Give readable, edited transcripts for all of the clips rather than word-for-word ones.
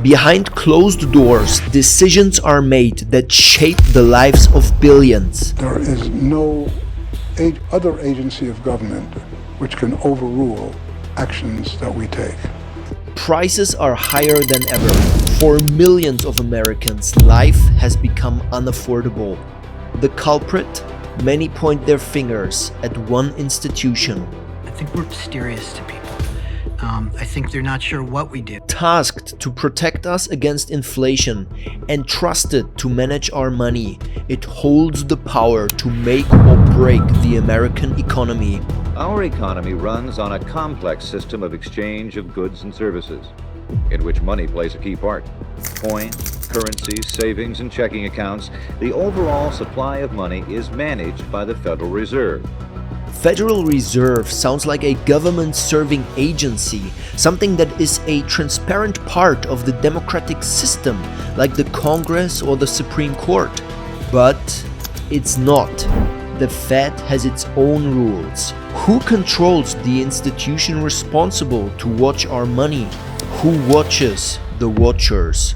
Behind closed doors, decisions are made that shape the lives of billions. There is no other agency of government which can overrule actions that we take. Prices are higher than ever. For millions of Americans, life has become unaffordable. The culprit? Many point their fingers at one institution. I think we're mysterious to people. I think they're not sure what we do. Tasked to protect us against inflation and trusted to manage our money, it holds the power to make or break the American economy. Our economy runs on a complex system of exchange of goods and services, in which money plays a key part. Coins, currencies, savings, and checking accounts, the overall supply of money is managed by the Federal Reserve. Federal Reserve sounds like a government-serving agency, something that is a transparent part of the democratic system, like the Congress or the Supreme Court. But it's not. The Fed has its own rules. Who controls the institution responsible to watch our money? Who watches the watchers?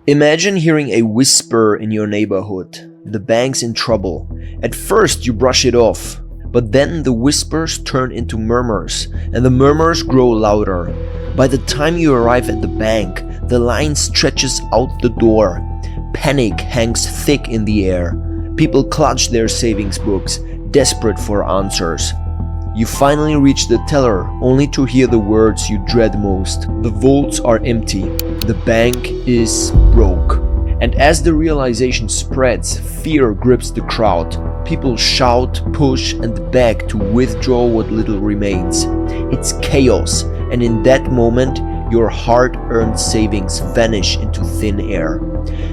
Imagine hearing a whisper in your neighborhood. The bank's in trouble. At first you brush it off, but then the whispers turn into murmurs, and the murmurs grow louder. By the time you arrive at the bank, the line stretches out the door. Panic hangs thick in the air. People clutch their savings books, desperate for answers. You finally reach the teller, only to hear the words you dread most. The vaults are empty. The bank is broke. And as the realization spreads, fear grips the crowd. People shout, push, and beg to withdraw what little remains. It's chaos, and in that moment, your hard-earned savings vanish into thin air.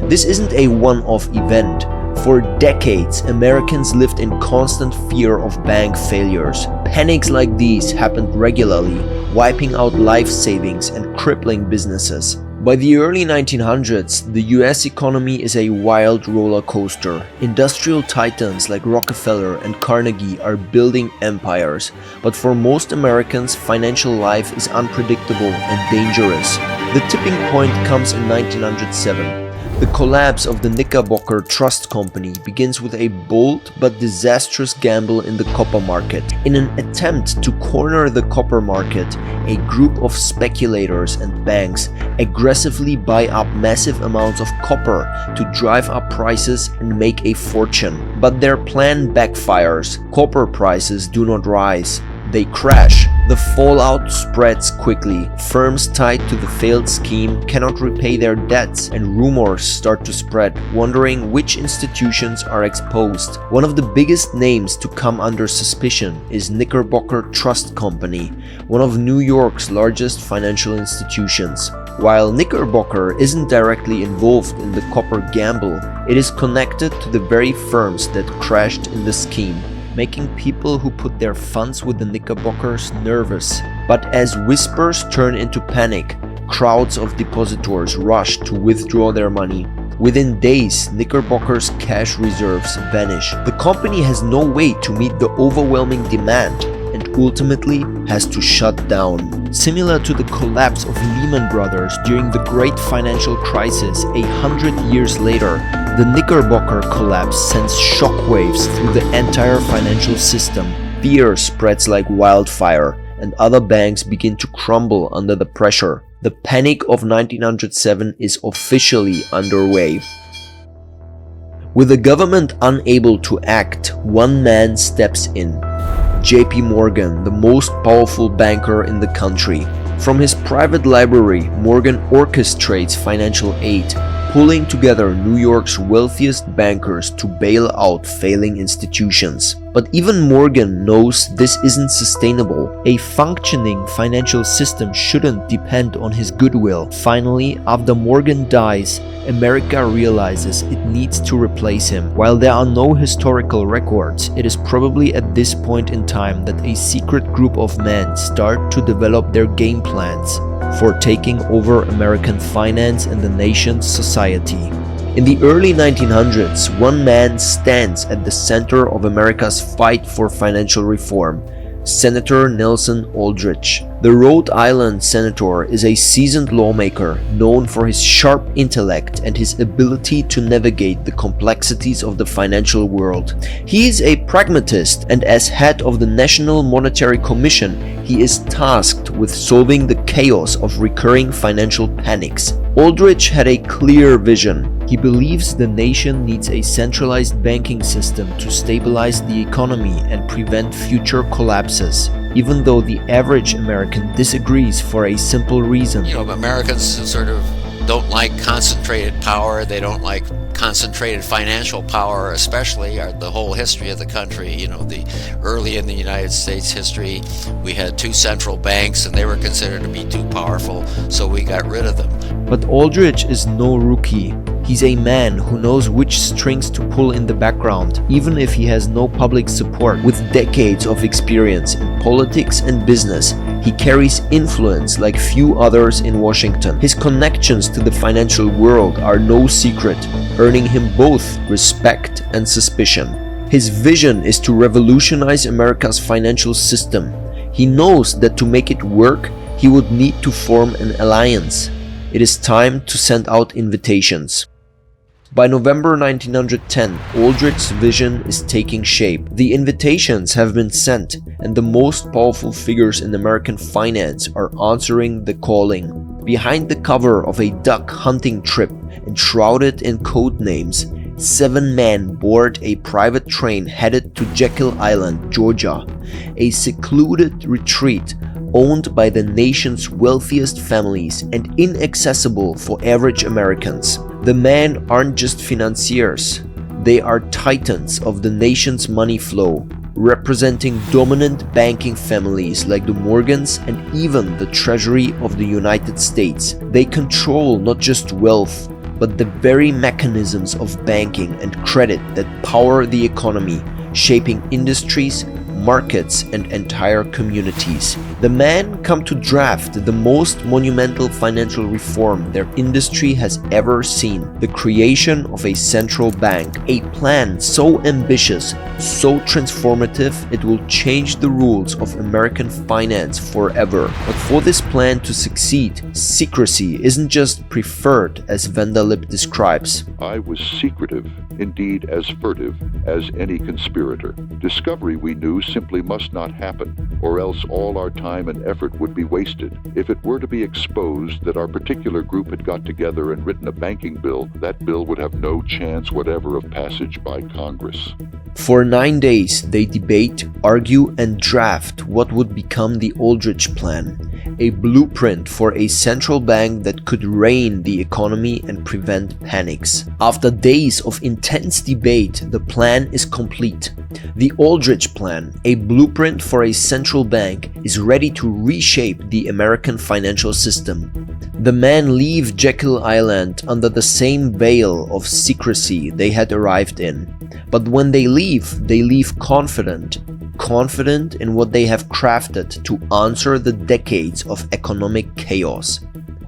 This isn't a one-off event. For decades, Americans lived in constant fear of bank failures. Panics like these happened regularly, wiping out life savings and crippling businesses. By the early 1900s, the US economy is a wild roller coaster. Industrial titans like Rockefeller and Carnegie are building empires, but for most Americans, financial life is unpredictable and dangerous. The tipping point comes in 1907. The collapse of the Knickerbocker Trust Company begins with a bold but disastrous gamble in the copper market. In an attempt to corner the copper market, a group of speculators and banks aggressively buy up massive amounts of copper to drive up prices and make a fortune. But their plan backfires. Copper prices do not rise. They crash. The fallout spreads quickly. Firms tied to the failed scheme cannot repay their debts, and rumors start to spread, wondering which institutions are exposed. One of the biggest names to come under suspicion is Knickerbocker Trust Company, one of New York's largest financial institutions. While Knickerbocker isn't directly involved in the copper gamble, it is connected to the very firms that crashed in the scheme, making people who put their funds with the Knickerbockers nervous. But as whispers turn into panic, crowds of depositors rush to withdraw their money. Within days, Knickerbocker's cash reserves vanish. The company has no way to meet the overwhelming demand and ultimately has to shut down. Similar to the collapse of Lehman Brothers during the Great Financial Crisis 100 years later, the Knickerbocker collapse sends shockwaves through the entire financial system. Fear spreads like wildfire, and other banks begin to crumble under the pressure. The Panic of 1907 is officially underway. With the government unable to act, one man steps in. JP Morgan, the most powerful banker in the country. From his private library, Morgan orchestrates financial aid, pulling together New York's wealthiest bankers to bail out failing institutions. But even Morgan knows this isn't sustainable. A functioning financial system shouldn't depend on his goodwill. Finally, after Morgan dies, America realizes it needs to replace him. While there are no historical records, it is probably at this point in time that a secret group of men start to develop their game plans for taking over American finance and the nation's society. In the early 1900s, one man stands at the center of America's fight for financial reform: Senator Nelson Aldrich. The Rhode Island senator is a seasoned lawmaker known for his sharp intellect and his ability to navigate the complexities of the financial world. He is a pragmatist, and as head of the National Monetary Commission, he is tasked with solving the chaos of recurring financial panics. Aldrich had a clear vision. He believes the nation needs a centralized banking system to stabilize the economy and prevent future collapses, even though the average American disagrees for a simple reason. Americans sort of don't like concentrated power. They don't like concentrated financial power, especially the whole history of the country. Early in the United States history, we had two central banks and they were considered to be too powerful, so we got rid of them. But Aldrich is no rookie. He's a man who knows which strings to pull in the background, even if he has no public support. With decades of experience in politics and business, he carries influence like few others in Washington. His connections to the financial world are no secret, earning him both respect and suspicion. His vision is to revolutionize America's financial system. He knows that to make it work, he would need to form an alliance. It is time to send out invitations. By November 1910, Aldrich's vision is taking shape. The invitations have been sent, and the most powerful figures in American finance are answering the calling. Behind the cover of a duck hunting trip and shrouded in code names, 7 men board a private train headed to Jekyll Island, Georgia, a secluded retreat owned by the nation's wealthiest families and inaccessible for average Americans. The men aren't just financiers, they are titans of the nation's money flow, representing dominant banking families like the Morgans and even the Treasury of the United States. They control not just wealth, but the very mechanisms of banking and credit that power the economy, shaping industries, markets, and entire communities. The men come to draft the most monumental financial reform their industry has ever seen: the creation of a central bank, a plan so ambitious, so transformative, it will change the rules of American finance forever. But for this plan to succeed, secrecy isn't just preferred, as Vanderlip describes. I was secretive, indeed as furtive as any conspirator. Discovery, we knew, simply must not happen, or else all our time and effort would be wasted. If it were to be exposed that our particular group had got together and written a banking bill, that bill would have no chance whatever of passage by Congress. For 9 days, they debate, argue, and draft what would become the Aldrich Plan, a blueprint for a central bank that could rein the economy and prevent panics. After days of intense debate, the plan is complete. The Aldrich Plan, a blueprint for a central bank, is ready to reshape the American financial system. The men leave Jekyll Island under the same veil of secrecy they had arrived in. But when they leave confident in what they have crafted to answer the decades of economic chaos.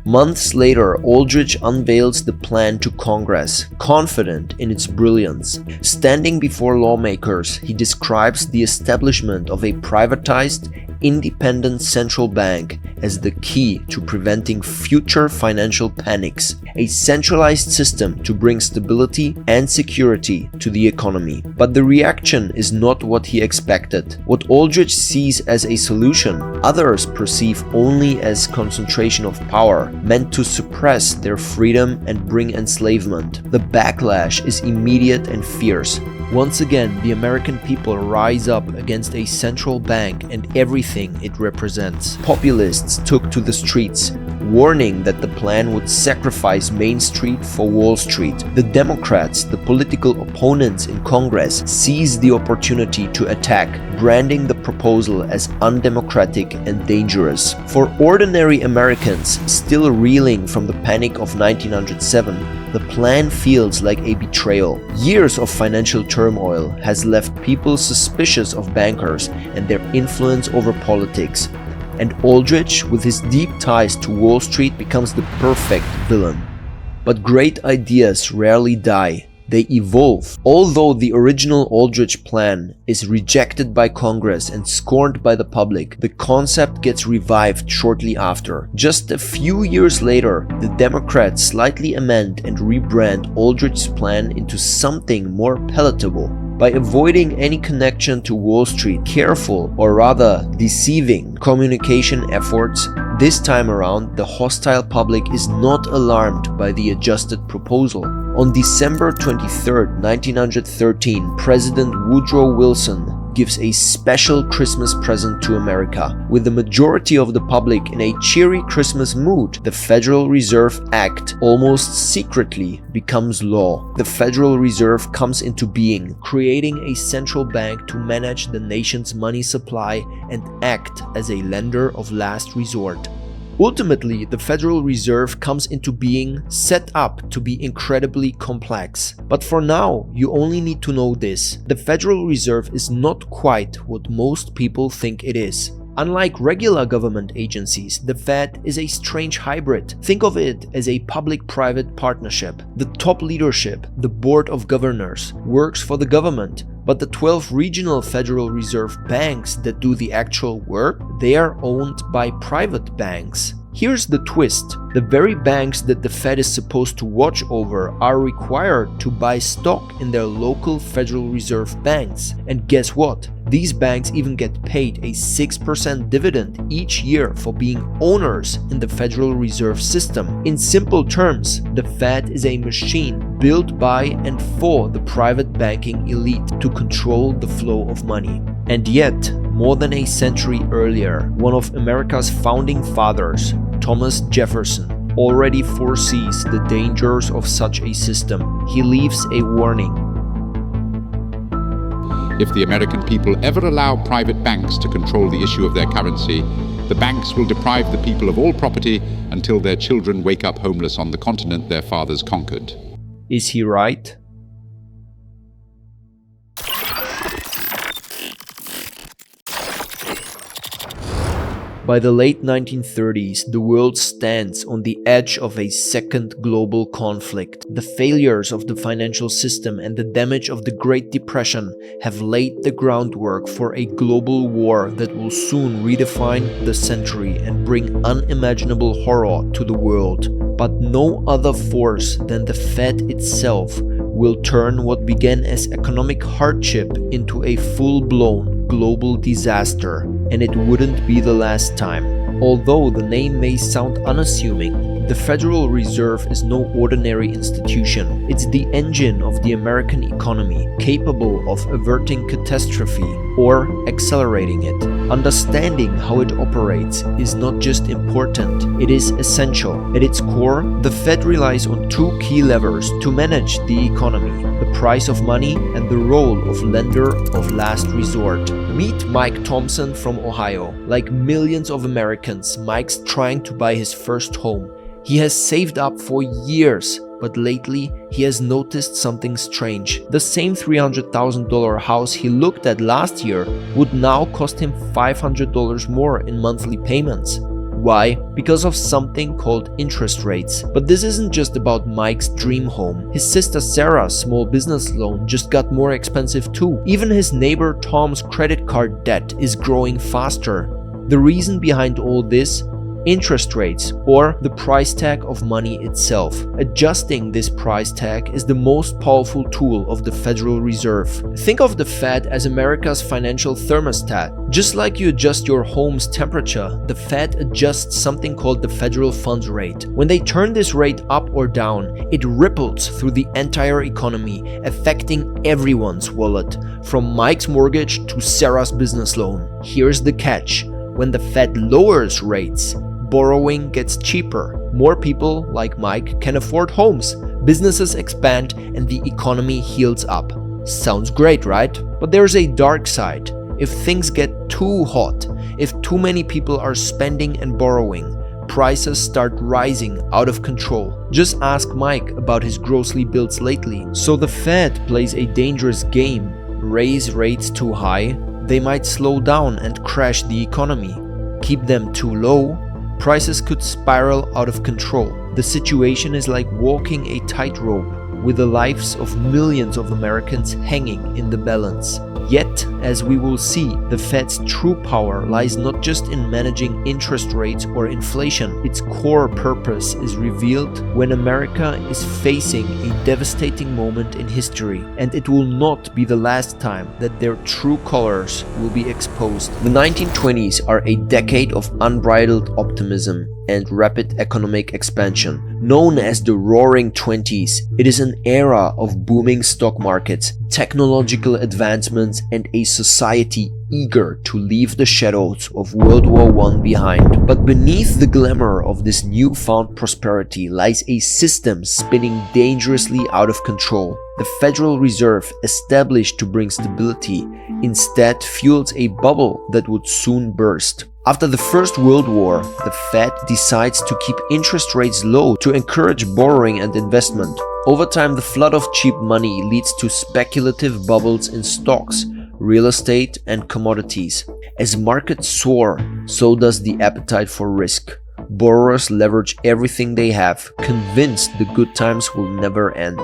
Months later, Aldrich unveils the plan to Congress, confident in its brilliance. Standing before lawmakers, he describes the establishment of a privatized, independent central bank as the key to preventing future financial panics, a centralized system to bring stability and security to the economy. But the reaction is not what he expected. What Aldrich sees as a solution, others perceive only as concentration of power, meant to suppress their freedom and bring enslavement. The backlash is immediate and fierce. Once again, the American people rise up against a central bank and everything it represents. Populists took to the streets, warning that the plan would sacrifice Main Street for Wall Street. The Democrats, the political opponents in Congress, seized the opportunity to attack, branding the proposal as undemocratic and dangerous. For ordinary Americans still reeling from the panic of 1907, the plan feels like a betrayal. Years of financial turmoil has left people suspicious of bankers and their influence over politics. And Aldrich, with his deep ties to Wall Street, becomes the perfect villain. But great ideas rarely die. They evolve. Although the original Aldrich plan is rejected by Congress and scorned by the public, the concept gets revived shortly after. Just a few years later, the Democrats slightly amend and rebrand Aldrich's plan into something more palatable. By avoiding any connection to Wall Street, careful, or rather deceiving, communication efforts, this time around the hostile public is not alarmed by the adjusted proposal. On December 23, 1913, President Woodrow Wilson gives a special Christmas present to America. With the majority of the public in a cheery Christmas mood, the Federal Reserve Act almost secretly becomes law. The Federal Reserve comes into being, creating a central bank to manage the nation's money supply and act as a lender of last resort. Ultimately, the Federal Reserve comes into being, set up to be incredibly complex. But for now, you only need to know this: the Federal Reserve is not quite what most people think it is. Unlike regular government agencies, the Fed is a strange hybrid. Think of it as a public-private partnership. The top leadership, the Board of Governors, works for the government, but the 12 regional Federal Reserve banks that do the actual work, they are owned by private banks. Here's the twist: the very banks that the Fed is supposed to watch over are required to buy stock in their local Federal Reserve banks. And guess what? These banks even get paid a 6% dividend each year for being owners in the Federal Reserve System. In simple terms, the Fed is a machine built by and for the private banking elite to control the flow of money. And yet, more than a century earlier, one of America's founding fathers, Thomas Jefferson, already foresees the dangers of such a system. He leaves a warning. If the American people ever allow private banks to control the issue of their currency, the banks will deprive the people of all property until their children wake up homeless on the continent their fathers conquered. Is he right? By the late 1930s, the world stands on the edge of a second global conflict. The failures of the financial system and the damage of the Great Depression have laid the groundwork for a global war that will soon redefine the century and bring unimaginable horror to the world. But no other force than the Fed itself will turn what began as economic hardship into a full-blown global disaster. And it wouldn't be the last time. Although the name may sound unassuming, the Federal Reserve is no ordinary institution. It's the engine of the American economy, capable of averting catastrophe or accelerating it. Understanding how it operates is not just important, it is essential. At its core, the Fed relies on two key levers to manage the economy: the price of money and the role of lender of last resort. Meet Mike Thompson from Ohio. Like millions of Americans, Mike's trying to buy his first home. He has saved up for years, but lately he has noticed something strange. The same $300,000 house he looked at last year would now cost him $500 more in monthly payments. Why? Because of something called interest rates. But this isn't just about Mike's dream home. His sister Sarah's small business loan just got more expensive too. Even his neighbor Tom's credit card debt is growing faster. The reason behind all this? Interest rates, or the price tag of money itself. Adjusting this price tag is the most powerful tool of the Federal Reserve. Think of the Fed as America's financial thermostat. Just like you adjust your home's temperature, the Fed adjusts something called the federal funds rate. When they turn this rate up or down, it ripples through the entire economy, affecting everyone's wallet, from Mike's mortgage to Sarah's business loan. Here's the catch: when the Fed lowers rates, borrowing gets cheaper. More people, like Mike, can afford homes, businesses expand, and the economy heals up. Sounds great, right? But there's a dark side. If things get too hot, if too many people are spending and borrowing, prices start rising out of control. Just ask Mike about his grocery bills lately. So the Fed plays a dangerous game. Raise rates too high, they might slow down and crash the economy. Keep them too low, prices could spiral out of control. The situation is like walking a tightrope, with the lives of millions of Americans hanging in the balance. Yet, as we will see, the Fed's true power lies not just in managing interest rates or inflation. Its core purpose is revealed when America is facing a devastating moment in history, and it will not be the last time that their true colors will be exposed. The 1920s are a decade of unbridled optimism and rapid economic expansion. Known as the Roaring Twenties, it is an era of booming stock markets, technological advancements, and a society eager to leave the shadows of World War I behind. But beneath the glamour of this newfound prosperity lies a system spinning dangerously out of control. The Federal Reserve, established to bring stability, instead fuels a bubble that would soon burst. After the First World War, the Fed decides to keep interest rates low to encourage borrowing and investment. Over time, the flood of cheap money leads to speculative bubbles in stocks, real estate, and commodities. As markets soar, so does the appetite for risk. Borrowers leverage everything they have, convinced the good times will never end.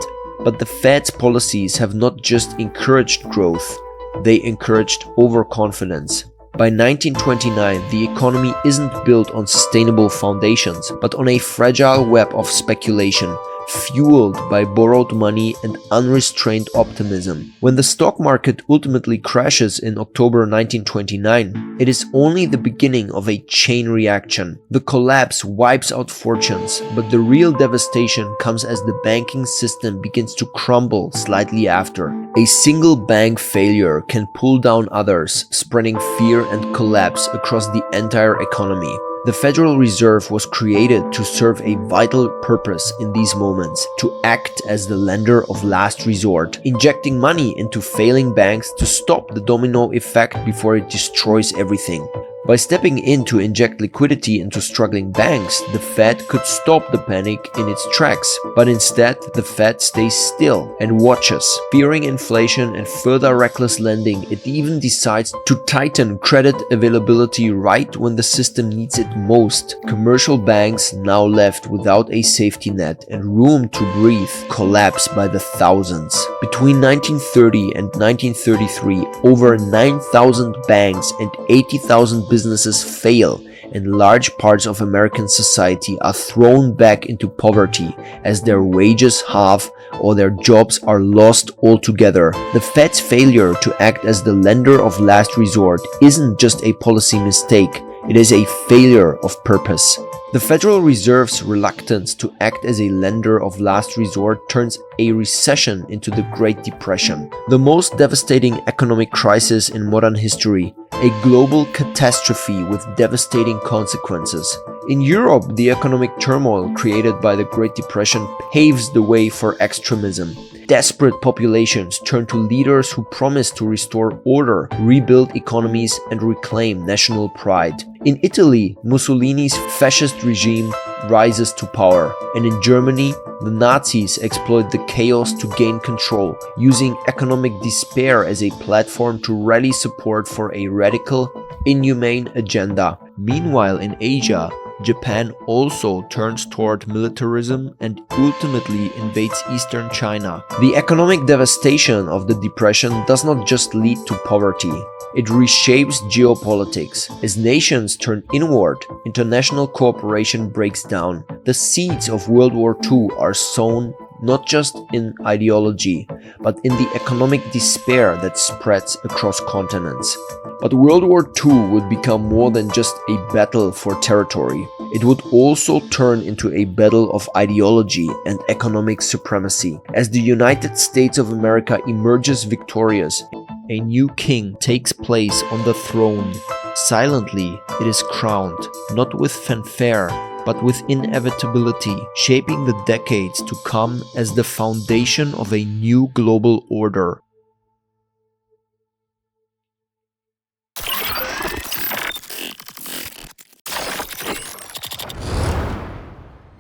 But the Fed's policies have not just encouraged growth, they encouraged overconfidence. By 1929, the economy isn't built on sustainable foundations, but on a fragile web of speculation, fueled by borrowed money and unrestrained optimism. When the stock market ultimately crashes in October 1929, it is only the beginning of a chain reaction. The collapse wipes out fortunes, but the real devastation comes as the banking system begins to crumble slightly after. A single bank failure can pull down others, spreading fear and collapse across the entire economy. The Federal Reserve was created to serve a vital purpose in these moments, to act as the lender of last resort, injecting money into failing banks to stop the domino effect before it destroys everything. By stepping in to inject liquidity into struggling banks, the Fed could stop the panic in its tracks, but instead the Fed stays still and watches. Fearing inflation and further reckless lending, it even decides to tighten credit availability right when the system needs it most. Commercial banks, now left without a safety net and room to breathe, collapse by the thousands. Between 1930 and 1933, over 9,000 banks and 80,000 businesses fail, and large parts of American society are thrown back into poverty as their wages halve or their jobs are lost altogether. The Fed's failure to act as the lender of last resort isn't just a policy mistake, it is a failure of purpose. The Federal Reserve's reluctance to act as a lender of last resort turns a recession into the Great Depression, the most devastating economic crisis in modern history, a global catastrophe with devastating consequences. In Europe, the economic turmoil created by the Great Depression paves the way for extremism. Desperate populations turn to leaders who promise to restore order, rebuild economies, and reclaim national pride. In Italy, Mussolini's fascist regime rises to power, and in Germany, the Nazis exploit the chaos to gain control, using economic despair as a platform to rally support for a radical, inhumane agenda. Meanwhile, in Asia, Japan also turns toward militarism and ultimately invades eastern China. The economic devastation of the Depression does not just lead to poverty. It reshapes geopolitics. As nations turn inward, international cooperation breaks down. The seeds of World War II are sown not just in ideology, but in the economic despair that spreads across continents. But World War II would become more than just a battle for territory. It would also turn into a battle of ideology and economic supremacy. As the United States of America emerges victorious, a new king takes place on the throne. Silently, it is crowned, not with fanfare, but with inevitability, shaping the decades to come as the foundation of a new global order.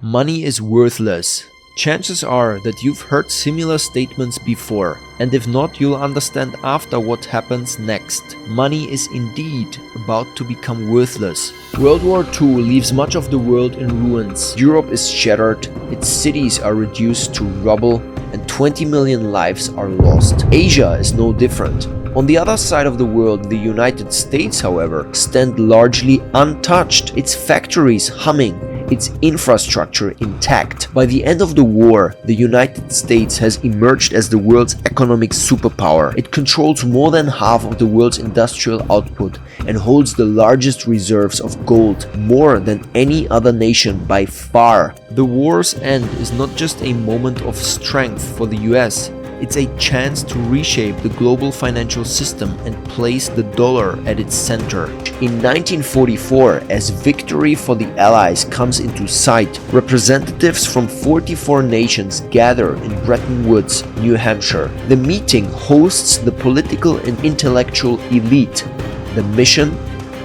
Money is worthless. Chances are that you've heard similar statements before, and if not, you'll understand after what happens next. Money is indeed about to become worthless. World War II leaves much of the world in ruins. Europe is shattered, its cities are reduced to rubble, and 20 million lives are lost. Asia is no different. On the other side of the world, the United States, however, stand largely untouched, its factories humming, its infrastructure intact. By the end of the war, the United States has emerged as the world's economic superpower. It controls more than half of the world's industrial output and holds the largest reserves of gold, more than any other nation by far. The war's end is not just a moment of strength for the US, it's a chance to reshape the global financial system and place the dollar at its center. In 1944, as victory for the Allies comes into sight, representatives from 44 nations gather in Bretton Woods, New Hampshire. The meeting hosts the political and intellectual elite. The mission?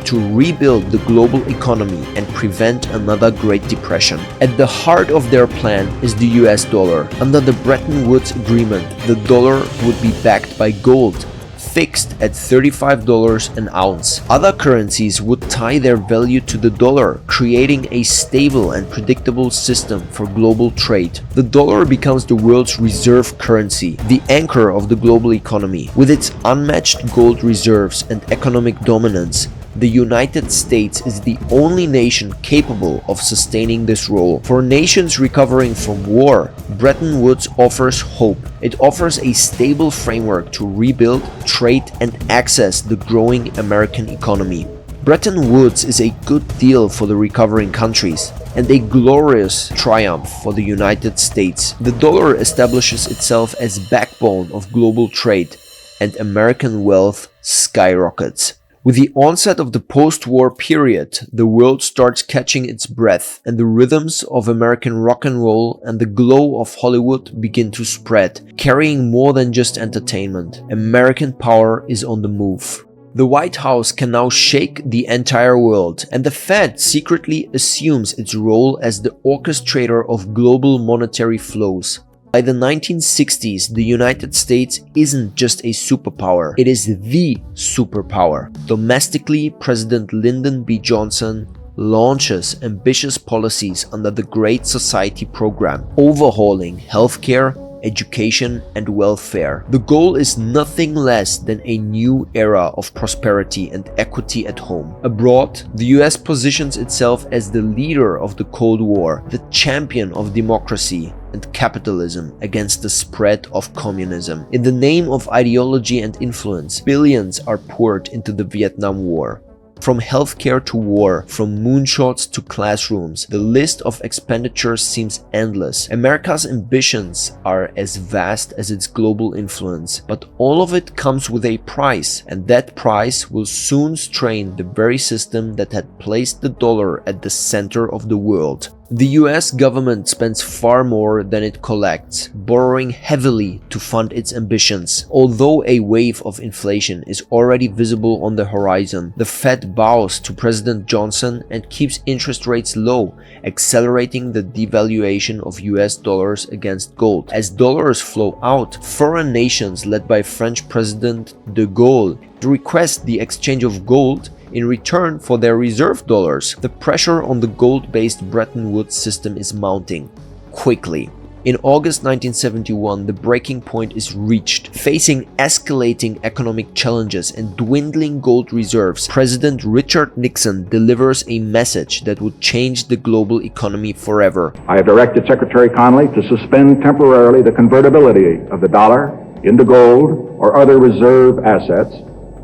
To rebuild the global economy and prevent another Great Depression. At the heart of their plan is the US dollar. Under the Bretton Woods Agreement, the dollar would be backed by gold, fixed at $35 an ounce. Other currencies would tie their value to the dollar, creating a stable and predictable system for global trade. The dollar becomes the world's reserve currency, the anchor of the global economy. With its unmatched gold reserves and economic dominance, the United States is the only nation capable of sustaining this role. For nations recovering from war, Bretton Woods offers hope. It offers a stable framework to rebuild, trade, and access the growing American economy. Bretton Woods is a good deal for the recovering countries and a glorious triumph for the United States. The dollar establishes itself as backbone of global trade, and American wealth skyrockets. With the onset of the post-war period, the world starts catching its breath, and the rhythms of American rock and roll and the glow of Hollywood begin to spread, carrying more than just entertainment. American power is on the move. The White House can now shake the entire world, and the Fed secretly assumes its role as the orchestrator of global monetary flows. By the 1960s, the United States isn't just a superpower, it is the superpower. Domestically, President Lyndon B. Johnson launches ambitious policies under the Great Society program, overhauling healthcare, education, and welfare. The goal is nothing less than a new era of prosperity and equity at home. Abroad, the US positions itself as the leader of the Cold War, the champion of democracy and capitalism against the spread of communism. In the name of ideology and influence, billions are poured into the Vietnam War. From healthcare to war, from moonshots to classrooms, the list of expenditures seems endless. America's ambitions are as vast as its global influence, but all of it comes with a price, and that price will soon strain the very system that had placed the dollar at the center of the world. The US government spends far more than it collects, borrowing heavily to fund its ambitions. Although a wave of inflation is already visible on the horizon, the Fed bows to President Johnson and keeps interest rates low, accelerating the devaluation of US dollars against gold. As dollars flow out, foreign nations led by French President de Gaulle request the exchange of gold in return for their reserve dollars. The pressure on the gold-based Bretton Woods system is mounting quickly. In August 1971, the breaking point is reached. Facing escalating economic challenges and dwindling gold reserves, President Richard Nixon delivers a message that would change the global economy forever. I have directed Secretary Connally to suspend temporarily the convertibility of the dollar into gold or other reserve assets,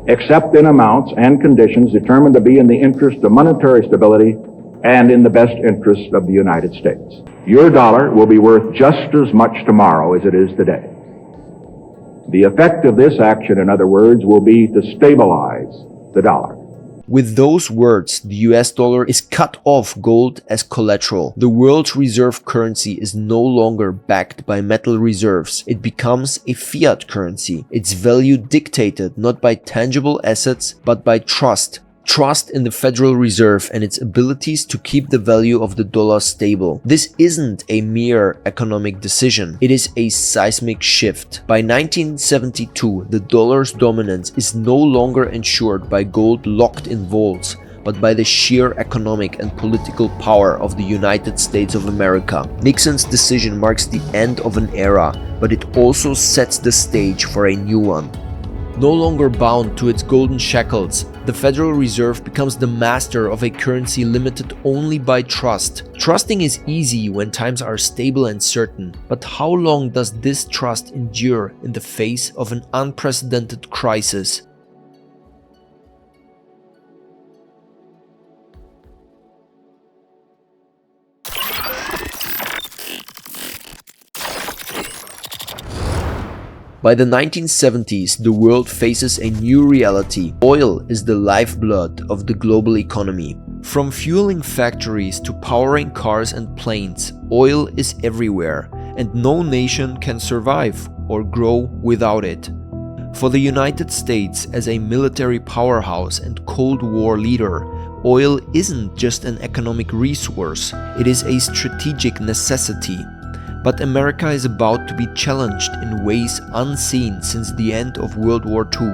except in amounts and conditions determined to be in the interest of monetary stability and in the best interest of the United States. Your dollar will be worth just as much tomorrow as it is today. The effect of this action, in other words, will be to stabilize the dollar. With those words, the US dollar is cut off gold as collateral. The world's reserve currency is no longer backed by metal reserves. It becomes a fiat currency. Its value dictated not by tangible assets, but by trust. trust in the Federal Reserve and its abilities to keep the value of the dollar stable. This isn't a mere economic decision, it is a seismic shift. By 1972, the dollar's dominance is no longer ensured by gold locked in vaults, but by the sheer economic and political power of the United States of America. Nixon's decision marks the end of an era, but it also sets the stage for a new one. No longer bound to its golden shackles, the Federal Reserve becomes the master of a currency limited only by trust. Trusting is easy when times are stable and certain, but how long does this trust endure in the face of an unprecedented crisis? By the 1970s, the world faces a new reality. Oil is the lifeblood of the global economy. From fueling factories to powering cars and planes, oil is everywhere, and no nation can survive or grow without it. For the United States, as a military powerhouse and Cold War leader, oil isn't just an economic resource, it is a strategic necessity. But America is about to be challenged in ways unseen since the end of World War II.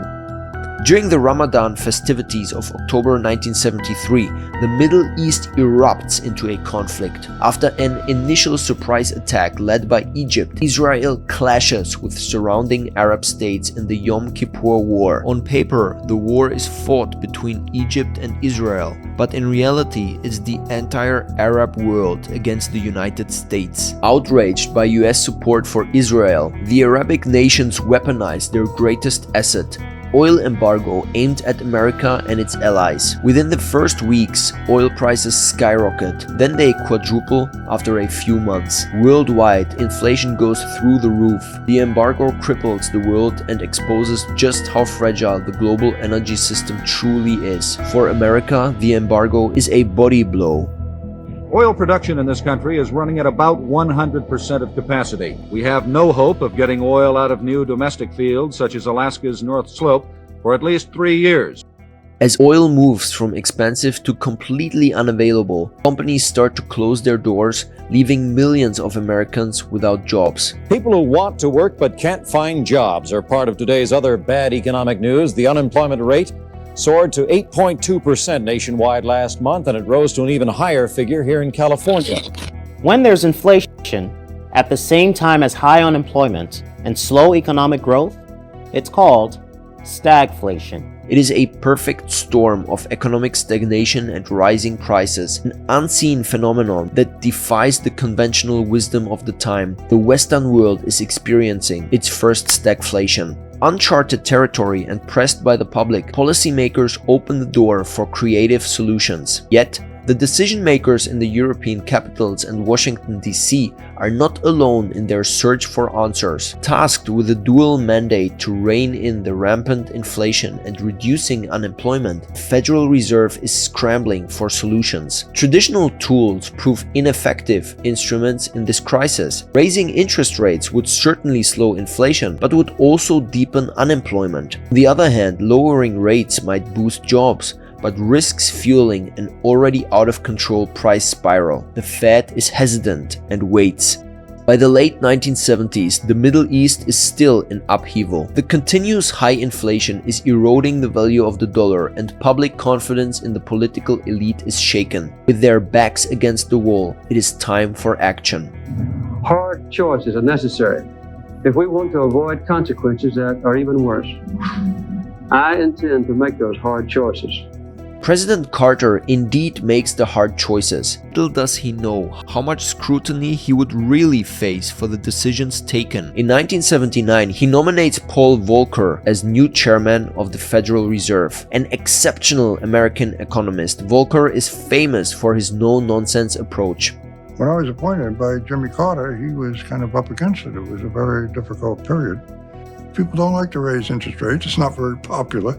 During the Ramadan festivities of October 1973, the Middle East erupts into a conflict. After an initial surprise attack led by Egypt, Israel clashes with surrounding Arab states in the Yom Kippur War. On paper, the war is fought between Egypt and Israel, but in reality, it's the entire Arab world against the United States. Outraged by US support for Israel, the Arabic nations weaponize their greatest asset: oil embargo aimed at America and its allies. Within the first weeks, oil prices skyrocket, then they quadruple after a few months. Worldwide, inflation goes through the roof. The embargo cripples the world and exposes just how fragile the global energy system truly is. For America, the embargo is a body blow. Oil production in this country is running at about 100% of capacity. We have no hope of getting oil out of new domestic fields such as Alaska's North Slope for at least 3 years. As oil moves from expensive to completely unavailable, companies start to close their doors, leaving millions of Americans without jobs. People who want to work but can't find jobs are part of today's other bad economic news. The unemployment rate soared to 8.2% nationwide last month, and it rose to an even higher figure here in California. When there's inflation at the same time as high unemployment and slow economic growth, it's called stagflation. It is a perfect storm of economic stagnation and rising prices, an unseen phenomenon that defies the conventional wisdom of the time. The Western world is experiencing its first stagflation. Uncharted territory and pressed by the public, policymakers open the door for creative solutions. Yet, the decision makers in the European capitals and Washington, D.C. are not alone in their search for answers. Tasked with a dual mandate to rein in the rampant inflation and reducing unemployment, the Federal Reserve is scrambling for solutions. Traditional tools prove ineffective instruments in this crisis. Raising interest rates would certainly slow inflation, but would also deepen unemployment. On the other hand, lowering rates might boost jobs, but risks fueling an already out-of-control price spiral. The Fed is hesitant and waits. By the late 1970s, the Middle East is still in upheaval. The continuous high inflation is eroding the value of the dollar, and public confidence in the political elite is shaken. With their backs against the wall, it is time for action. Hard choices are necessary if we want to avoid consequences that are even worse. I intend to make those hard choices. President Carter indeed makes the hard choices. Little does he know how much scrutiny he would really face for the decisions taken. In 1979, he nominates Paul Volcker as new chairman of the Federal Reserve. An exceptional American economist, Volcker is famous for his no-nonsense approach. When I was appointed by Jimmy Carter, he was kind of up against it. It was a very difficult period. People don't like to raise interest rates. It's not very popular.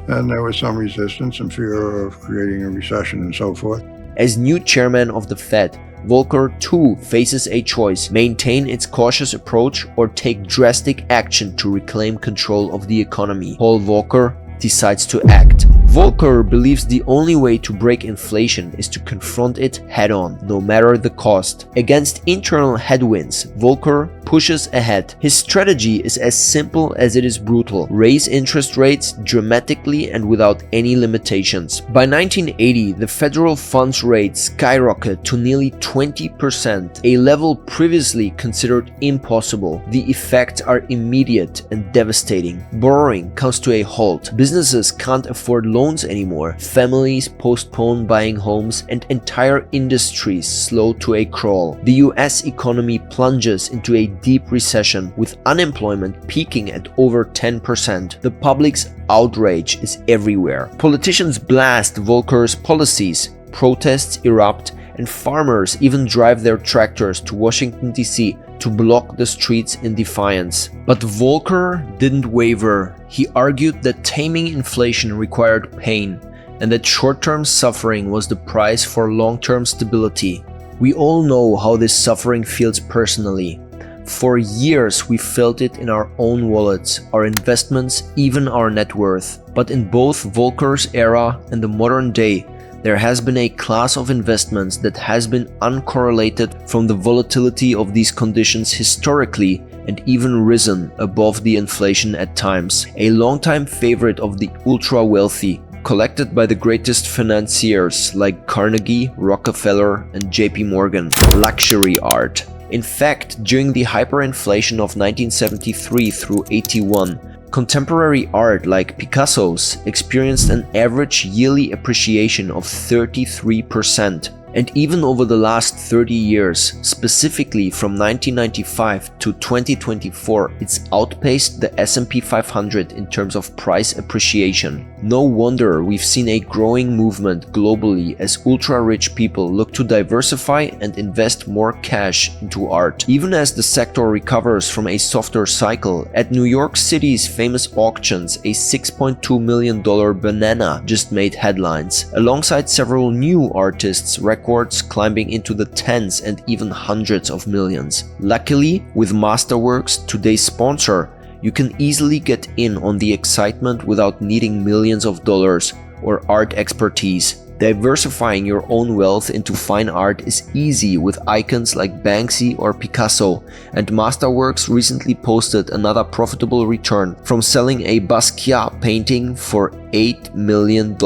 And there was some resistance and fear of creating a recession and so forth. As new chairman of the Fed, Volcker too faces a choice: maintain its cautious approach or take drastic action to reclaim control of the economy. Paul Volcker decides to act. Volcker believes the only way to break inflation is to confront it head-on, no matter the cost. Against internal headwinds, Volcker pushes ahead. His strategy is as simple as it is brutal. Raise interest rates dramatically and without any limitations. By 1980, the federal funds rate skyrocketed to nearly 20%, a level previously considered impossible. The effects are immediate and devastating. Borrowing comes to a halt. Businesses can't afford loans anymore. Families postpone buying homes and entire industries slow to a crawl. The US economy plunges into a deep recession with unemployment peaking at over 10%. The public's outrage is everywhere. Politicians blast Volcker's policies, protests erupt, and farmers even drive their tractors to Washington, D.C. to block the streets in defiance. But Volcker didn't waver. He argued that taming inflation required pain, and that short-term suffering was the price for long-term stability. We all know how this suffering feels personally. For years we felt it in our own wallets, our investments, even our net worth. But in both Volcker's era and the modern day, there has been a class of investments that has been uncorrelated from the volatility of these conditions historically and even risen above the inflation at times. A longtime favorite of the ultra-wealthy, collected by the greatest financiers like Carnegie, Rockefeller, and JP Morgan: luxury art. In fact, during the hyperinflation of 1973 through 81, contemporary art like Picasso's experienced an average yearly appreciation of 33%. And even over the last 30 years, specifically from 1995 to 2024, it's outpaced the S&P 500 in terms of price appreciation. No wonder we've seen a growing movement globally as ultra-rich people look to diversify and invest more cash into art. Even as the sector recovers from a softer cycle, at New York City's famous auctions, a $6.2 million banana just made headlines, alongside several new artists' records climbing into the tens and even hundreds of millions. Luckily, with Masterworks, today's sponsor, you can easily get in on the excitement without needing millions of dollars or art expertise. Diversifying your own wealth into fine art is easy with icons like Banksy or Picasso, and Masterworks recently posted another profitable return from selling a Basquiat painting for $8 million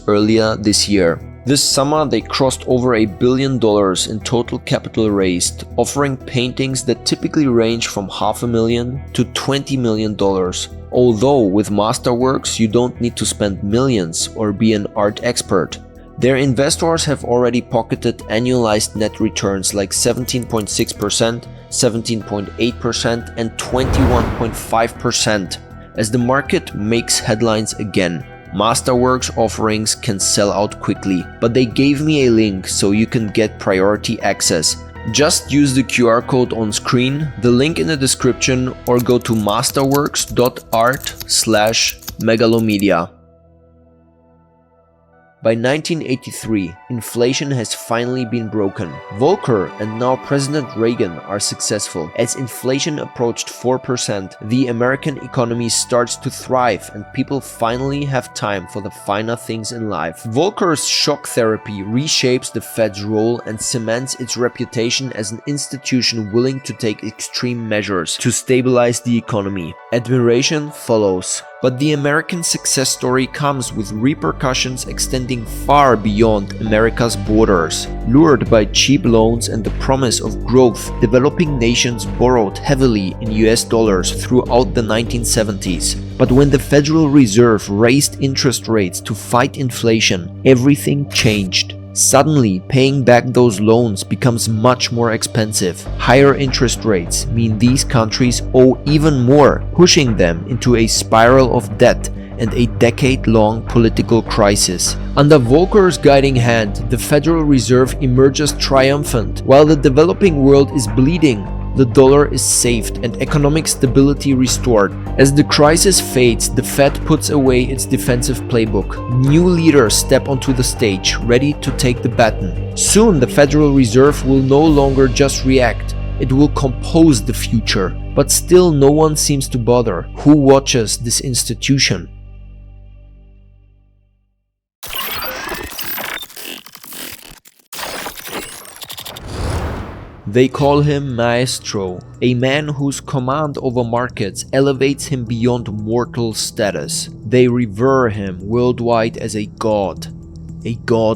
earlier this year. This summer they crossed over $1 billion in total capital raised, offering paintings that typically range from $500,000 to $20 million. Although with Masterworks you don't need to spend millions or be an art expert. Their investors have already pocketed annualized net returns like 17.6%, 17.8% and 21.5% as the market makes headlines again. Masterworks offerings can sell out quickly, but they gave me a link so you can get priority access. Just use the QR code on screen, the link in the description, or go to masterworks.art/megalomedia. By 1983, inflation has finally been broken. Volcker and now President Reagan are successful. As inflation approached 4%, the American economy starts to thrive and people finally have time for the finer things in life. Volcker's shock therapy reshapes the Fed's role and cements its reputation as an institution willing to take extreme measures to stabilize the economy. Admiration follows. But the American success story comes with repercussions extending far beyond America's borders. Lured by cheap loans and the promise of growth, developing nations borrowed heavily in US dollars throughout the 1970s. But when the Federal Reserve raised interest rates to fight inflation, everything changed. Suddenly, paying back those loans becomes much more expensive. Higher interest rates mean these countries owe even more, pushing them into a spiral of debt and a decade-long political crisis. Under Volcker's guiding hand, the Federal Reserve emerges triumphant. While the developing world is bleeding, the dollar is saved and economic stability restored. As the crisis fades, the Fed puts away its defensive playbook. New leaders step onto the stage, ready to take the baton. Soon, the Federal Reserve will no longer just react. It will compose the future. But still, no one seems to bother. Who watches this institution? They call him Maestro, a man whose command over markets elevates him beyond mortal status. They revere him worldwide as a god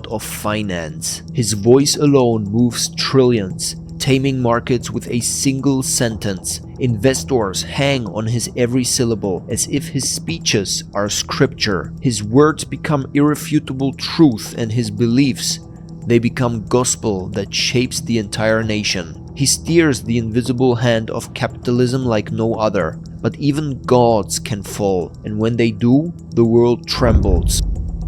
of finance. His voice alone moves trillions, taming markets with a single sentence. Investors hang on his every syllable as if his speeches are scripture. His words become irrefutable truth, and his beliefs, they become gospel that shapes the entire nation. He steers the invisible hand of capitalism like no other, but even gods can fall, and when they do, the world trembles.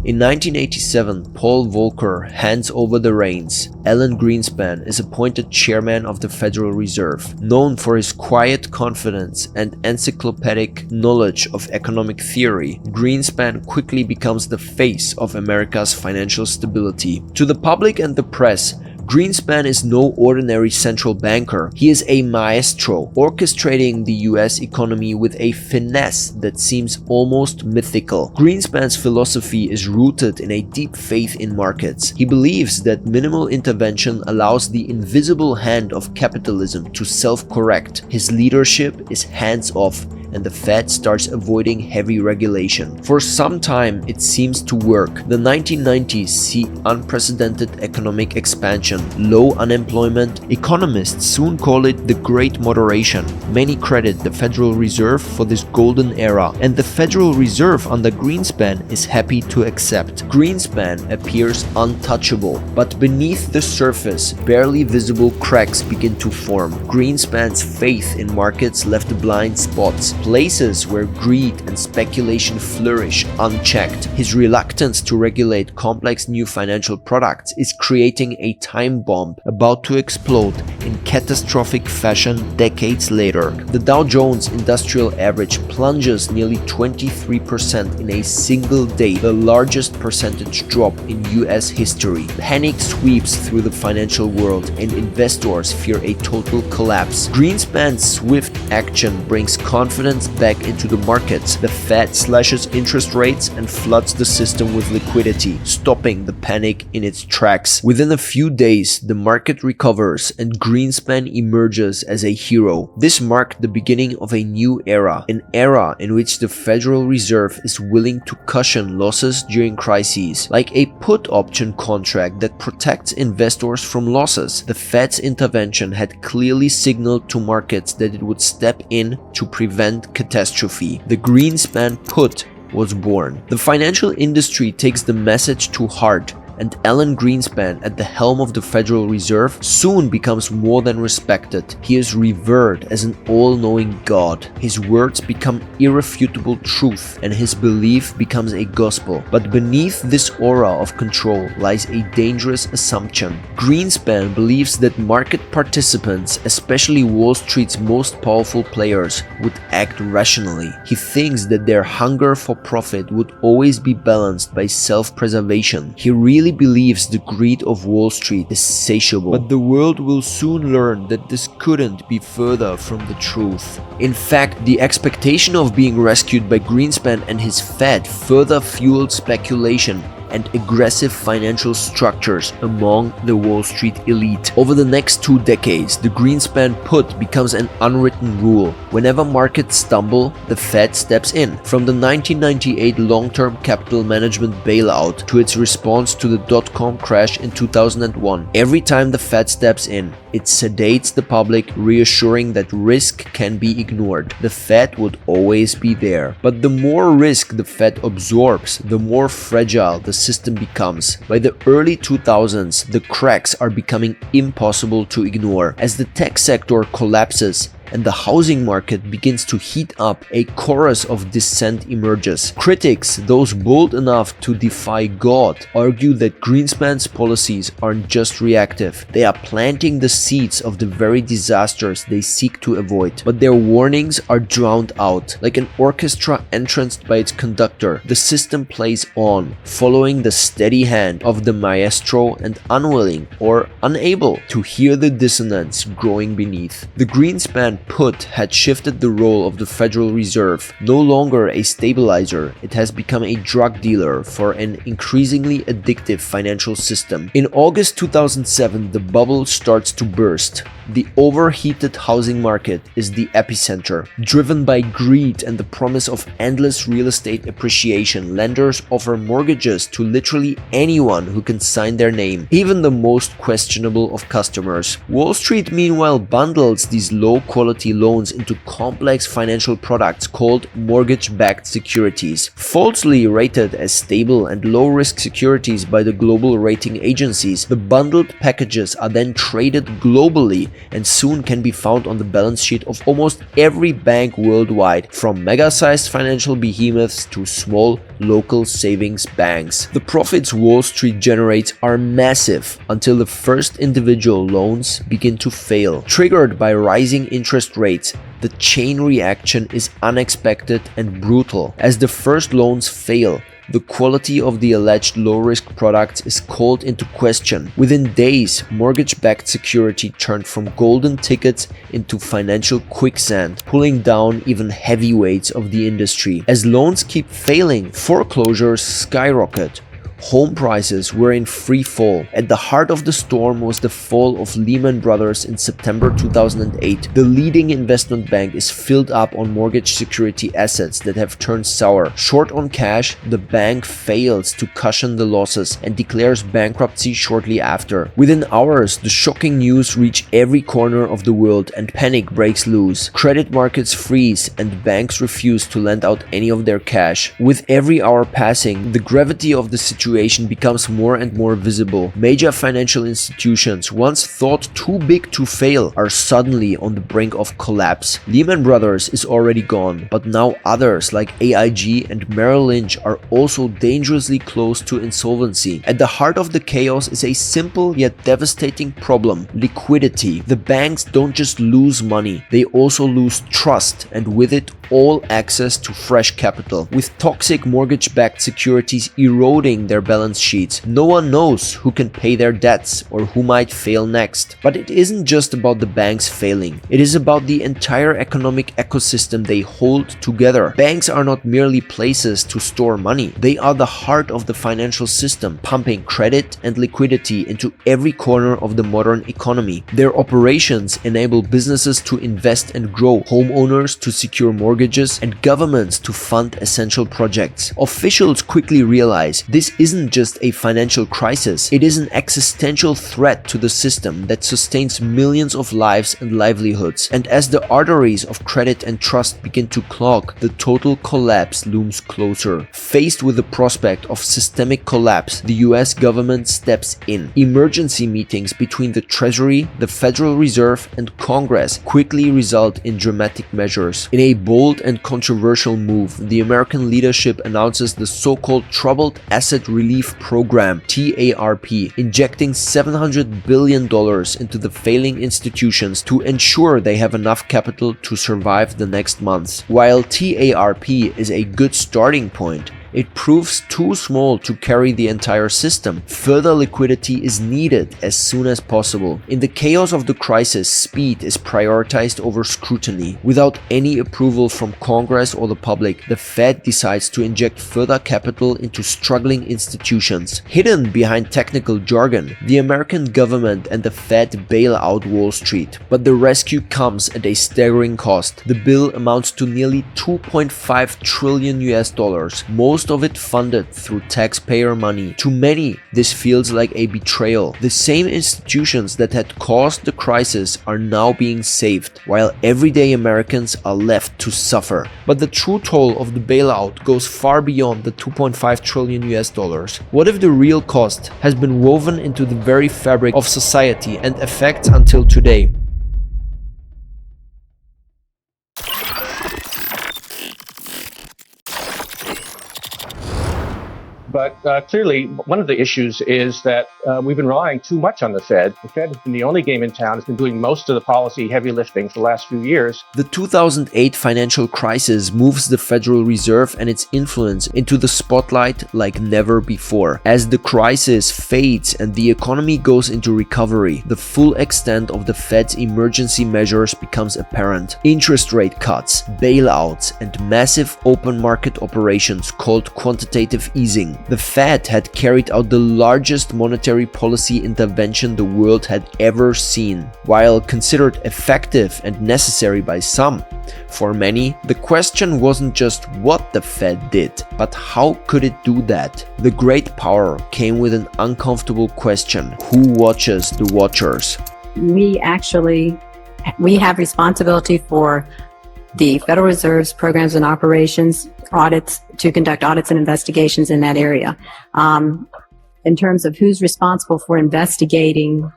In 1987, Paul Volcker hands over the reins. Alan Greenspan is appointed chairman of the Federal Reserve. Known for his quiet confidence and encyclopedic knowledge of economic theory, Greenspan quickly becomes the face of America's financial stability. To the public and the press, Greenspan is no ordinary central banker. He is a maestro, orchestrating the US economy with a finesse that seems almost mythical. Greenspan's philosophy is rooted in a deep faith in markets. He believes that minimal intervention allows the invisible hand of capitalism to self-correct. His leadership is hands-off, and the Fed starts avoiding heavy regulation. For some time, it seems to work. The 1990s see unprecedented economic expansion, low unemployment. Economists soon call it the Great Moderation. Many credit the Federal Reserve for this golden era, and the Federal Reserve under Greenspan is happy to accept. Greenspan appears untouchable, but beneath the surface, barely visible cracks begin to form. Greenspan's faith in markets left blind spots, places where greed and speculation flourish unchecked. His reluctance to regulate complex new financial products is creating a time bomb about to explode in catastrophic fashion decades later. The Dow Jones Industrial Average plunges nearly 23% in a single day, the largest percentage drop in US history. Panic sweeps through the financial world, and investors fear a total collapse. Greenspan's swift action brings confidence back into the markets. The Fed slashes interest rates and floods the system with liquidity, stopping the panic in its tracks. Within a few days, the market recovers and Greenspan emerges as a hero. This marked the beginning of a new era, an era in which the Federal Reserve is willing to cushion losses during crises, like a put option contract that protects investors from losses. The Fed's intervention had clearly signaled to markets that it would step in to prevent catastrophe. The Greenspan put was born. The financial industry takes the message to heart, and Alan Greenspan at the helm of the Federal Reserve soon becomes more than respected. He is revered as an all-knowing god. His words become irrefutable truth, and his belief becomes a gospel. But beneath this aura of control lies a dangerous assumption. Greenspan believes that market participants, especially Wall Street's most powerful players, would act rationally. He thinks that their hunger for profit would always be balanced by self-preservation. He really believes the greed of Wall Street is satiable, but the world will soon learn that this couldn't be further from the truth. In fact, the expectation of being rescued by Greenspan and his Fed further fueled speculation and aggressive financial structures among the Wall Street elite. Over the next 2 decades, the Greenspan put becomes an unwritten rule. Whenever markets stumble, the Fed steps in. From the 1998 long-term capital management bailout to its response to the dot-com crash in 2001, every time the Fed steps in, it sedates the public, reassuring that risk can be ignored. The Fed would always be there. But the more risk the Fed absorbs, the more fragile the system becomes. By the early 2000s, the cracks are becoming impossible to ignore. As the tech sector collapses and the housing market begins to heat up, a chorus of dissent emerges. Critics, those bold enough to defy God, argue that Greenspan's policies aren't just reactive. They are planting the seeds of the very disasters they seek to avoid. But their warnings are drowned out. Like an orchestra entranced by its conductor, the system plays on, following the steady hand of the maestro and unwilling or unable to hear the dissonance growing beneath. The Greenspan put had shifted the role of the Federal Reserve. No longer a stabilizer, it has become a drug dealer for an increasingly addictive financial system. In August 2007, the bubble starts to burst. The overheated housing market is the epicenter. Driven by greed and the promise of endless real estate appreciation, lenders offer mortgages to literally anyone who can sign their name, even the most questionable of customers. Wall Street, meanwhile, bundles these low-quality loans into complex financial products called mortgage-backed securities. Falsely rated as stable and low-risk securities by the global rating agencies, the bundled packages are then traded globally and soon can be found on the balance sheet of almost every bank worldwide, from mega-sized financial behemoths to small local savings banks. The profits Wall Street generates are massive until the first individual loans begin to fail. Triggered by rising interest rates, the chain reaction is unexpected and brutal. As the first loans fail, the quality of the alleged low-risk products is called into question. Within days, mortgage-backed security turned from golden tickets into financial quicksand, pulling down even heavyweights of the industry. As loans keep failing, foreclosures skyrocket. Home prices were in free fall. At the heart of the storm was the fall of Lehman Brothers in September 2008. The leading investment bank is filled up on mortgage security assets that have turned sour. Short on cash, the bank fails to cushion the losses and declares bankruptcy shortly after. Within hours, the shocking news reaches every corner of the world and panic breaks loose. Credit markets freeze and banks refuse to lend out any of their cash. With every hour passing, the gravity of the situation becomes more and more visible. Major financial institutions, once thought too big to fail, are suddenly on the brink of collapse. Lehman Brothers is already gone, but now others like AIG and Merrill Lynch are also dangerously close to insolvency. At the heart of the chaos is a simple yet devastating problem: liquidity. The banks don't just lose money, they also lose trust, and with it all access to fresh capital. With toxic mortgage-backed securities eroding their balance sheets, no one knows who can pay their debts or who might fail next. But it isn't just about the banks failing. It is about the entire economic ecosystem they hold together. Banks are not merely places to store money. They are the heart of the financial system, pumping credit and liquidity into every corner of the modern economy. Their operations enable businesses to invest and grow, homeowners to secure mortgages, and governments to fund essential projects. Officials quickly realize this isn't just a financial crisis, it is an existential threat to the system that sustains millions of lives and livelihoods. And as the arteries of credit and trust begin to clog, the total collapse looms closer. Faced with the prospect of systemic collapse, the US government steps in. Emergency meetings between the Treasury, the Federal Reserve, and Congress quickly result in dramatic measures. In a bold and controversial move, the American leadership announces the so-called Troubled Asset Relief Program, TARP, injecting $700 billion into the failing institutions to ensure they have enough capital to survive the next months. While TARP is a good starting point, it proves too small to carry the entire system. Further liquidity is needed as soon as possible. In the chaos of the crisis, speed is prioritized over scrutiny. Without any approval from Congress or the public, the Fed decides to inject further capital into struggling institutions. Hidden behind technical jargon, the American government and the Fed bail out Wall Street. But the rescue comes at a staggering cost. The bill amounts to nearly $2.5 trillion US, most of it funded through taxpayer money. To many, this feels like a betrayal. The same institutions that had caused the crisis are now being saved, while everyday Americans are left to suffer. But the true toll of the bailout goes far beyond the $2.5 trillion US. What if the real cost has been woven into the very fabric of society and affects until today? But clearly, one of the issues is that we've been relying too much on the Fed. The Fed has been the only game in town. It's been doing most of the policy heavy lifting for the last few years. The 2008 financial crisis moves the Federal Reserve and its influence into the spotlight like never before. As the crisis fades and the economy goes into recovery, the full extent of the Fed's emergency measures becomes apparent. Interest rate cuts, bailouts, and massive open market operations called quantitative easing. The Fed had carried out the largest monetary policy intervention the world had ever seen. While considered effective and necessary by some, for many, the question wasn't just what the Fed did, but how could it do that? The great power came with an uncomfortable question: who watches the watchers? We have responsibility for the Federal Reserve's programs and operations, audits, to conduct audits and investigations in that area. In terms of who's responsible for investigating,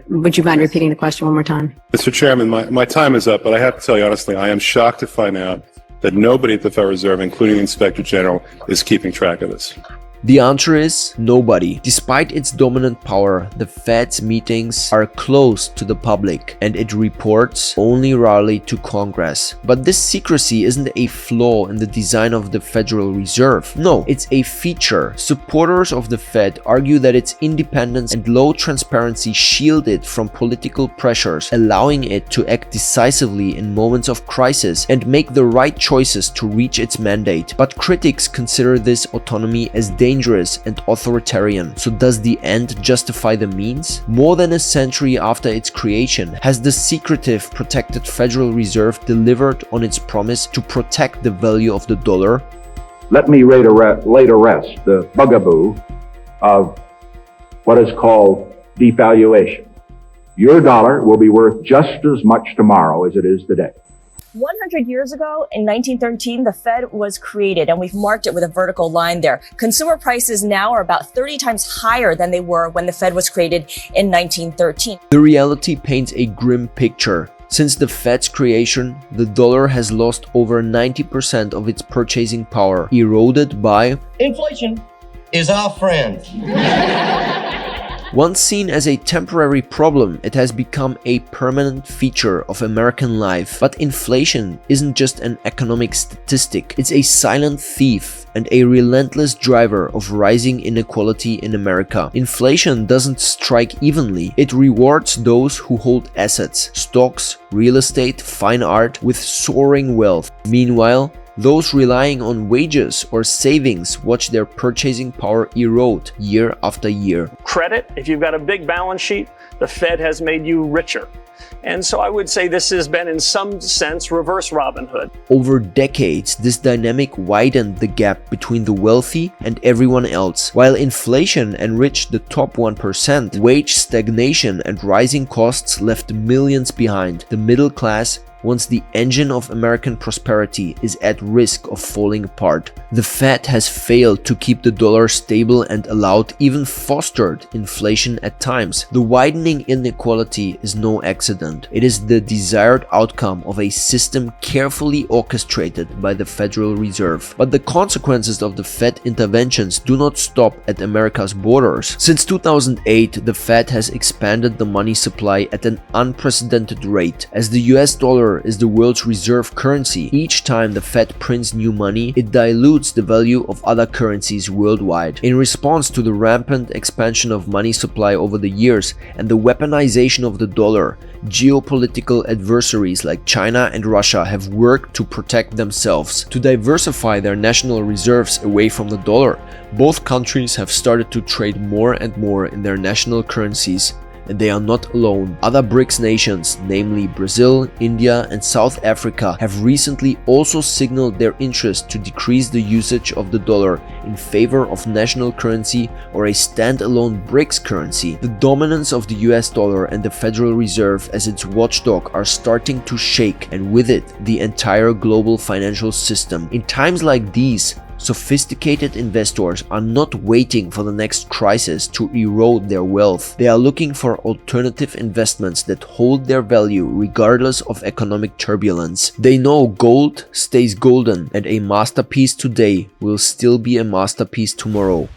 would you mind repeating the question one more time? Mr. Chairman, my time is up, but I have to tell you honestly, I am shocked to find out that nobody at the Federal Reserve, including the Inspector General, is keeping track of this. The answer is nobody. Despite its dominant power, the Fed's meetings are closed to the public and it reports only rarely to Congress. But this secrecy isn't a flaw in the design of the Federal Reserve. No, it's a feature. Supporters of the Fed argue that its independence and low transparency shield it from political pressures, allowing it to act decisively in moments of crisis and make the right choices to reach its mandate. But critics consider this autonomy as dangerous and authoritarian. So does the end justify the means? More than a century after its creation, has the secretive, protected Federal Reserve delivered on its promise to protect the value of the dollar? Let me lay to rest the bugaboo of what is called devaluation. Your dollar will be worth just as much tomorrow as it is today. 100 years ago, in 1913, the Fed was created, and we've marked it with a vertical line there. Consumer prices now are about 30 times higher than they were when the Fed was created in 1913. The reality paints a grim picture. Since the Fed's creation, the dollar has lost over 90% of its purchasing power, eroded by inflation is our friend. Once seen as a temporary problem, it has become a permanent feature of American life. But inflation isn't just an economic statistic, it's a silent thief and a relentless driver of rising inequality in America. Inflation doesn't strike evenly, it rewards those who hold assets, stocks, real estate, fine art with soaring wealth. Meanwhile, those relying on wages or savings watch their purchasing power erode year after year. Credit, if you've got a big balance sheet, the Fed has made you richer. And so I would say this has been, in some sense, reverse Robin Hood. Over decades, this dynamic widened the gap between the wealthy and everyone else. While inflation enriched the top 1%, wage stagnation and rising costs left millions behind. The middle class, once the engine of American prosperity, is at risk of falling apart. The Fed has failed to keep the dollar stable and allowed, even fostered, inflation at times. The widening inequality is no accident. It is the desired outcome of a system carefully orchestrated by the Federal Reserve. But the consequences of the Fed interventions do not stop at America's borders. Since 2008, the Fed has expanded the money supply at an unprecedented rate. As the US dollar is the world's reserve currency, each time the Fed prints new money, it dilutes the value of other currencies worldwide. In response to the rampant expansion of money supply over the years and the weaponization of the dollar, geopolitical adversaries like China and Russia have worked to protect themselves, to diversify their national reserves away from the dollar. Both countries have started to trade more and more in their national currencies. And they are not alone. Other BRICS nations, namely Brazil, India, and South Africa, have recently also signaled their interest to decrease the usage of the dollar in favor of national currency or a standalone BRICS currency. The dominance of the US dollar and the Federal Reserve as its watchdog are starting to shake, and with it, the entire global financial system. In times like these, sophisticated investors are not waiting for the next crisis to erode their wealth. They are looking for alternative investments that hold their value regardless of economic turbulence. They know gold stays golden, and a masterpiece today will still be a masterpiece tomorrow.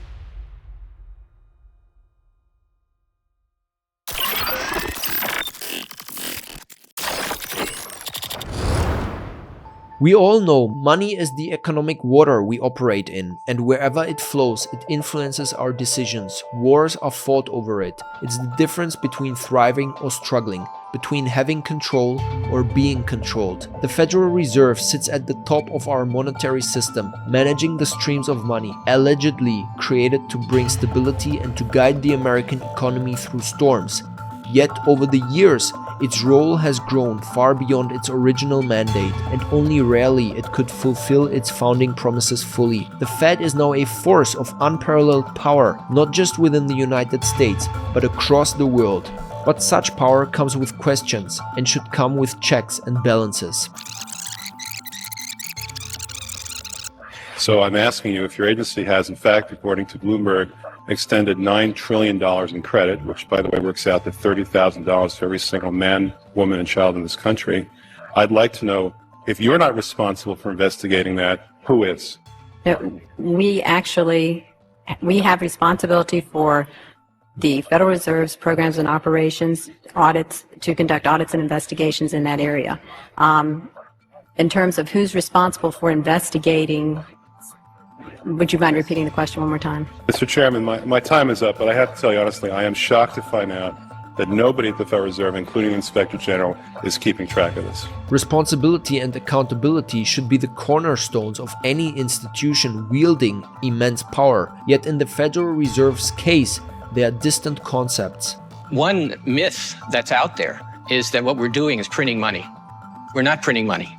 We all know money is the economic water we operate in, and wherever it flows, it influences our decisions. Wars are fought over it. It's the difference between thriving or struggling, between having control or being controlled. The Federal Reserve sits at the top of our monetary system, managing the streams of money, allegedly created to bring stability and to guide the American economy through storms. Yet over the years, its role has grown far beyond its original mandate, and only rarely it could fulfill its founding promises fully. The Fed is now a force of unparalleled power, not just within the United States, but across the world. But such power comes with questions, and should come with checks and balances. So I'm asking you if your agency has, in fact, according to Bloomberg, extended $9 trillion in credit, which, by the way, works out to $30,000 for every single man, woman, and child in this country. I'd like to know, if you're not responsible for investigating that, who is? We have responsibility for the Federal Reserve's programs and operations, audits, to conduct audits and investigations in that area. In terms of who's responsible for investigating, would you mind repeating the question one more time? Mr. Chairman, my time is up, but I have to tell you honestly, I am shocked to find out that nobody at the Federal Reserve, including the Inspector General, is keeping track of this. Responsibility and accountability should be the cornerstones of any institution wielding immense power. Yet in the Federal Reserve's case, they are distant concepts. One myth that's out there is that what we're doing is printing money. We're not printing money.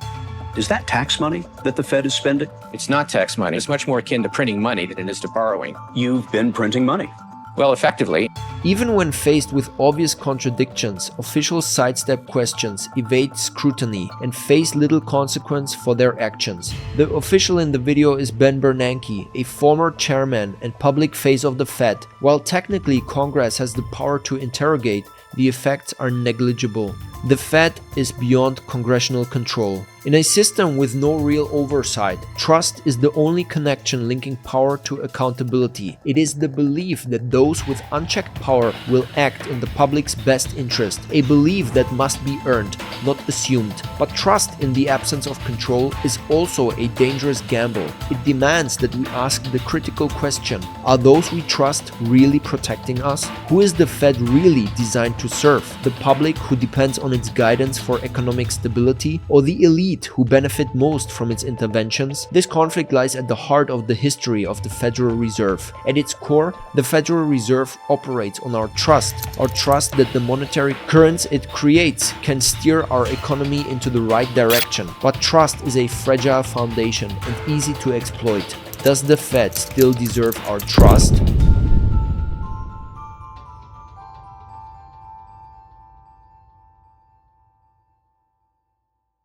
Is that tax money that the Fed is spending? It's not tax money. It's much more akin to printing money than it is to borrowing. You've been printing money. Well, effectively. Even when faced with obvious contradictions, officials sidestep questions, evade scrutiny, and face little consequence for their actions. The official in the video is Ben Bernanke, a former chairman and public face of the Fed. While technically Congress has the power to interrogate, the effects are negligible. The Fed is beyond congressional control. In a system with no real oversight, trust is the only connection linking power to accountability. It is the belief that those with unchecked power will act in the public's best interest, a belief that must be earned, not assumed. But trust in the absence of control is also a dangerous gamble. It demands that we ask the critical question: are those we trust really protecting us? Who is the Fed really designed to serve? The public, who depends on its guidance for economic stability, or the elite who benefit most from its interventions? This conflict lies at the heart of the history of the Federal Reserve. At its core, the Federal Reserve operates on our trust that the monetary currents it creates can steer our economy into the right direction. But trust is a fragile foundation and easy to exploit. Does the Fed still deserve our trust?